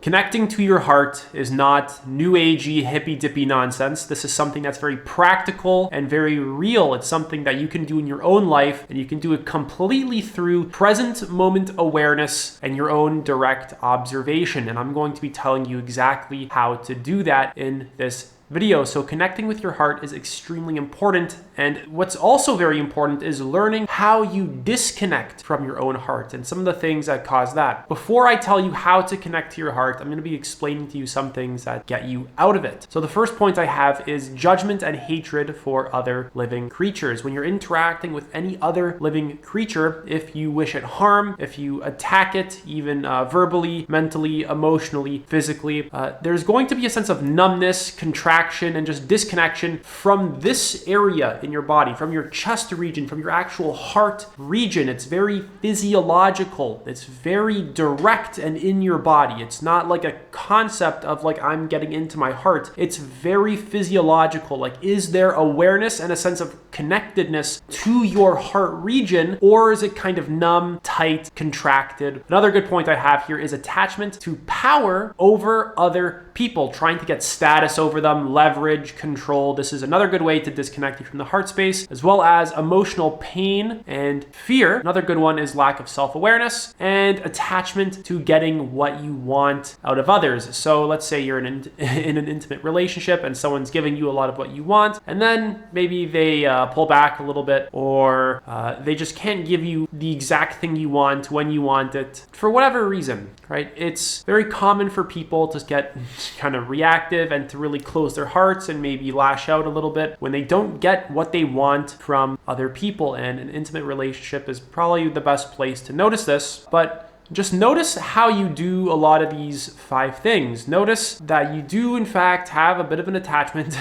Connecting to your heart is not new agey, hippy dippy nonsense. This is something that's very practical and very real. It's something that you can do in your own life, and you can do it completely through present moment awareness and your own direct observation. And I'm going to be telling you exactly how to do that in this video. So connecting with your heart is extremely important. And what's also very important is learning how you disconnect from your own heart and some of the things that cause that. Before I tell you how to connect to your heart, I'm going to be explaining to you some things that get you out of it. So the first point I have is judgment and hatred for other living creatures. When you're interacting with any other living creature, if you wish it harm, if you attack it, even verbally, mentally, emotionally, physically, there's going to be a sense of numbness, contraction, and just disconnection from this area in your body, from your chest region, from your actual heart region. It's very physiological. It's very direct and in your body. It's not like a concept of like I'm getting into my heart. It's very physiological. Like, is there awareness and a sense of connectedness to your heart region, or is it kind of numb, tight, contracted? Another good point I have here is attachment to power over other people, trying to get status over them, leverage, control. This is another good way to disconnect you from the heart space, as well as emotional pain and fear. Another good one is lack of self-awareness and attachment to getting what you want out of others. So let's say you're in an intimate relationship and someone's giving you a lot of what you want, and then maybe they pull back a little bit, or they just can't give you the exact thing you want when you want it for whatever reason, right? It's very common for people to get kind of reactive and to really close their hearts and maybe lash out a little bit when they don't get what they want from other people. And an intimate relationship is probably the best place to notice this, but just notice how you do a lot of these 5 things. Notice that you do, in fact, have a bit of an attachment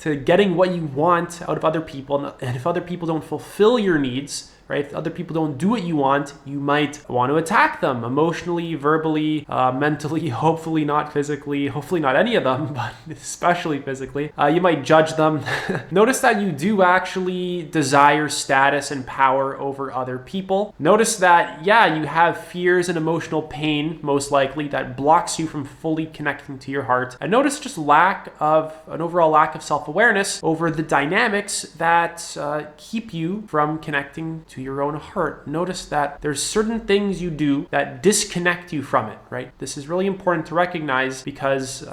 to getting what you want out of other people. And if other people don't fulfill your needs, right? If other people don't do what you want, you might want to attack them emotionally, verbally, mentally, hopefully not physically, hopefully not any of them, but especially physically. You might judge them. Notice that you do actually desire status and power over other people. Notice that, yeah, you have fears and emotional pain, most likely, that blocks you from fully connecting to your heart. And notice just an overall lack of self-awareness over the dynamics that keep you from connecting to your own heart. Notice that there's certain things you do that disconnect you from it, right? This is really important to recognize because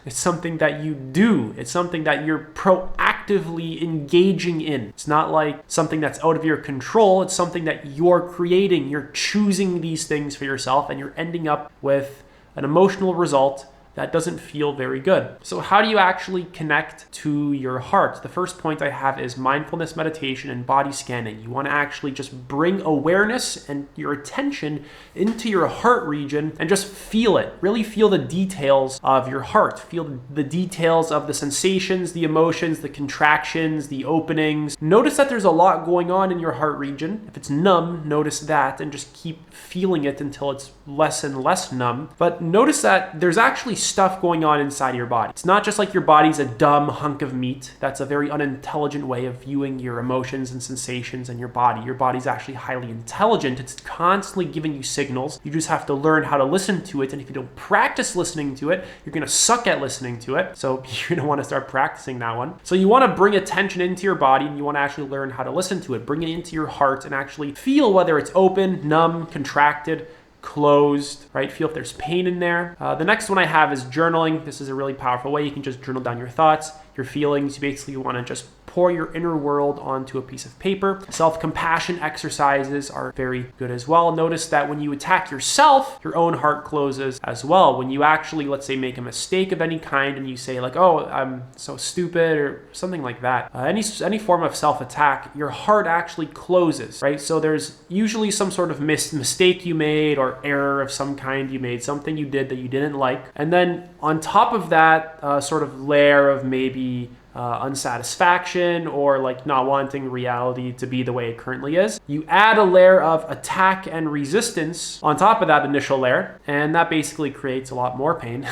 it's something that you do. It's something that you're proactively engaging in. It's not like something that's out of your control. It's something that you're creating. You're choosing these things for yourself, and you're ending up with an emotional result that doesn't feel very good. So how do you actually connect to your heart? The first point I have is mindfulness meditation and body scanning. You want to actually just bring awareness and your attention into your heart region and just feel it. Really feel the details of your heart. Feel the details of the sensations, the emotions, the contractions, the openings. Notice that there's a lot going on in your heart region. If it's numb, notice that and just keep feeling it until it's less and less numb. But notice that there's actually stuff going on inside your body. It's not just like your body's a dumb hunk of meat. That's a very unintelligent way of viewing your emotions and sensations and your body. Your body's actually highly intelligent. It's constantly giving you signals. You just have to learn how to listen to it. And if you don't practice listening to it, you're going to suck at listening to it. So you're going to want to start practicing that one. So you want to bring attention into your body, and you want to actually learn how to listen to it. Bring it into your heart and actually feel whether it's open, numb, contracted, closed, right? Feel if there's pain in there. The next one I have is journaling. This is a really powerful way. You can just journal down your thoughts, your feelings. You basically want to just pour your inner world onto a piece of paper. Self-compassion exercises are very good as well. Notice that when you attack yourself, your own heart closes as well. When you actually, let's say, make a mistake of any kind and you say like, oh, I'm so stupid or something like that, any form of self-attack, your heart actually closes, right? So there's usually some sort of mistake you made or error of some kind you made, something you did that you didn't like. And then on top of that sort of layer of maybe unsatisfaction or like not wanting reality to be the way it currently is. You add a layer of attack and resistance on top of that initial layer, and that basically creates a lot more pain.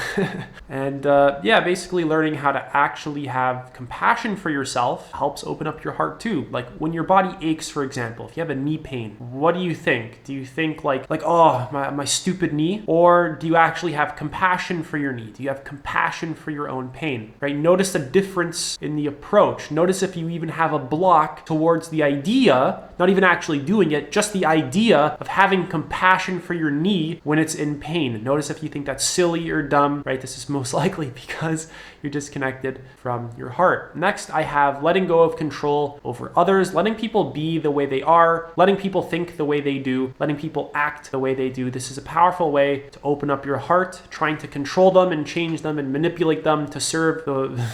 And yeah, basically learning how to actually have compassion for yourself helps open up your heart too. Like when your body aches, for example, if you have a knee pain, what do you think? Do you think like oh, my stupid knee? Or do you actually have compassion for your knee? Do you have compassion for your own pain, right? Notice the difference in the approach. Notice if you even have a block towards the idea, not even actually doing it, just the idea of having compassion for your knee when it's in pain. Notice if you think that's silly or dumb, right? This is most likely because you're disconnected from your heart. Next, I have letting go of control over others, letting people be the way they are, letting people think the way they do, letting people act the way they do. This is a powerful way to open up your heart, trying to control them and change them and manipulate them to serve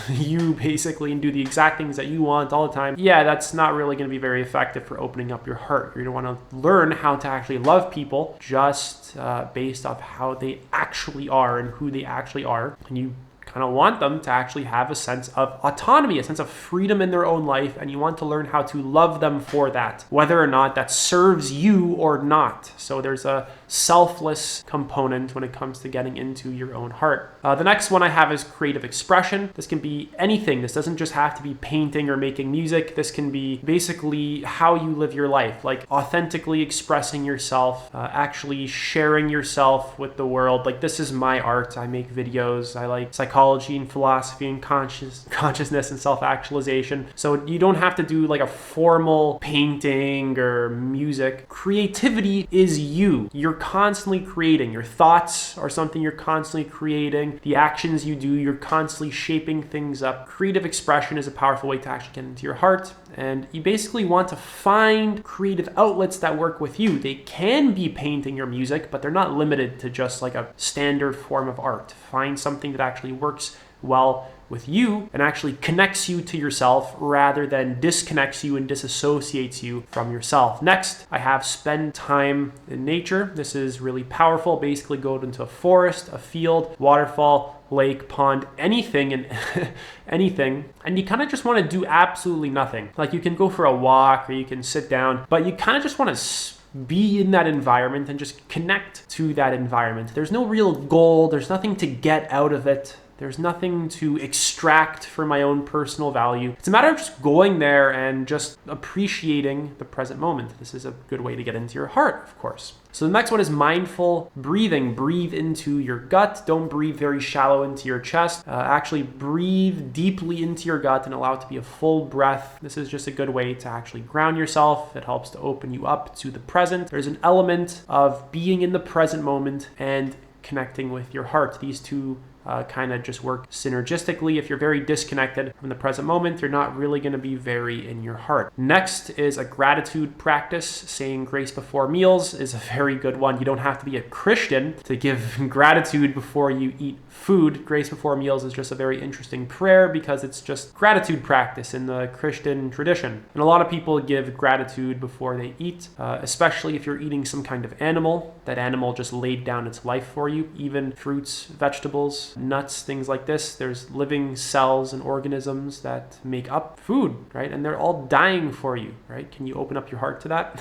you basically and do the exact things that you want all the time. Yeah, that's not really going to be very effective for opening up your heart. You're going to want to learn how to actually love people just based off how they actually are and who they actually are. And you kind of want them to actually have a sense of autonomy, a sense of freedom in their own life, and you want to learn how to love them for that, whether or not that serves you or not. So there's a selfless component when it comes to getting into your own heart. The next one I have is creative expression. This can be anything. This doesn't just have to be painting or making music. This can be basically how you live your life, like authentically expressing yourself, actually sharing yourself with the world. Like this is my art. I make videos. I like psychology and philosophy and consciousness and self-actualization. So you don't have to do like a formal painting or music. Creativity is you. You're constantly creating. Your thoughts are something you're constantly creating. The actions you do, you're constantly shaping things up. Creative expression is a powerful way to actually get into your heart. And you basically want to find creative outlets that work with you. They can be painting or music, but they're not limited to just like a standard form of art. Find something that actually works well with you and actually connects you to yourself rather than disconnects you and disassociates you from yourself. Next, I have spend time in nature. This is really powerful. Basically go into a forest, a field, waterfall, lake, pond, anything and anything. And you kind of just want to do absolutely nothing. Like you can go for a walk or you can sit down, but you kind of just want to be in that environment and just connect to that environment. There's no real goal. There's nothing to get out of it. There's nothing to extract for my own personal value. It's a matter of just going there and just appreciating the present moment. This is a good way to get into your heart, of course. So the next one is mindful breathing. Breathe into your gut. Don't breathe very shallow into your chest. Actually breathe deeply into your gut and allow it to be a full breath. This is just a good way to actually ground yourself. It helps to open you up to the present. There's an element of being in the present moment and connecting with your heart. These two kind of just work synergistically. If you're very disconnected from the present moment, you're not really going to be very in your heart. Next is a gratitude practice. Saying grace before meals is a very good one. You don't have to be a Christian to give gratitude before you eat food. Grace before meals is just a very interesting prayer because it's just gratitude practice in the Christian tradition. And a lot of people give gratitude before they eat, especially if you're eating some kind of animal. That animal just laid down its life for you. Even fruits, vegetables, nuts, things like this. There's living cells and organisms that make up food, right? And they're all dying for you, right? Can you open up your heart to that?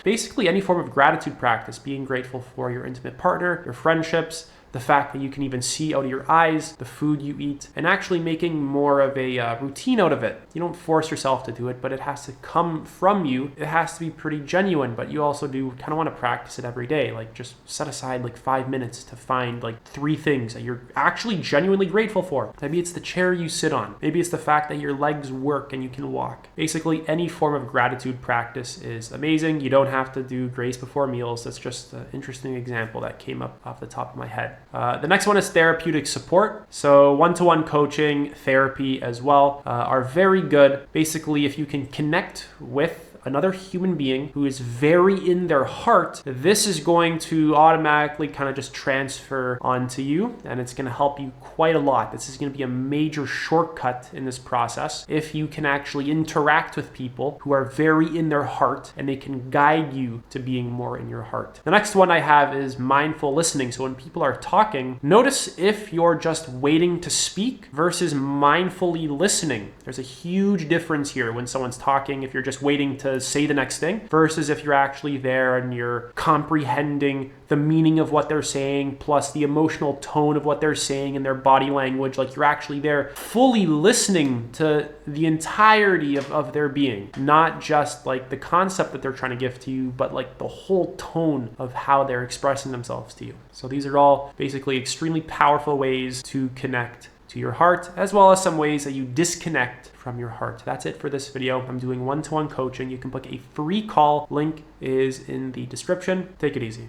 Basically, any form of gratitude practice, being grateful for your intimate partner, your friendships, the fact that you can even see out of your eyes the food you eat, and actually making more of a routine out of it. You don't force yourself to do it, but it has to come from you. It has to be pretty genuine, but you also do kind of want to practice it every day. Like just set aside like 5 minutes to find like 3 things that you're actually genuinely grateful for. Maybe it's the chair you sit on. Maybe it's the fact that your legs work and you can walk. Basically, any form of gratitude practice is amazing. You don't have to do grace before meals. That's just an interesting example that came up off the top of my head. The next one is therapeutic support. So one-to-one coaching, therapy as well are very good. Basically, if you can connect with another human being who is very in their heart, this is going to automatically kind of just transfer onto you, and it's going to help you quite a lot. This is going to be a major shortcut in this process if you can actually interact with people who are very in their heart, and they can guide you to being more in your heart. The next one I have is mindful listening. So when people are talking, notice if you're just waiting to speak versus mindfully listening. There's a huge difference here when someone's talking, if you're just waiting to say the next thing versus if you're actually there and you're comprehending the meaning of what they're saying, plus the emotional tone of what they're saying and their body language. Like you're actually there fully listening to the entirety of their being, not just like the concept that they're trying to give to you, but like the whole tone of how they're expressing themselves to you. So these are all basically extremely powerful ways to connect to your heart, as well as some ways that you disconnect from your heart. That's it for this video. I'm doing one-to-one coaching. You can book a free call. Link is in the description. Take it easy.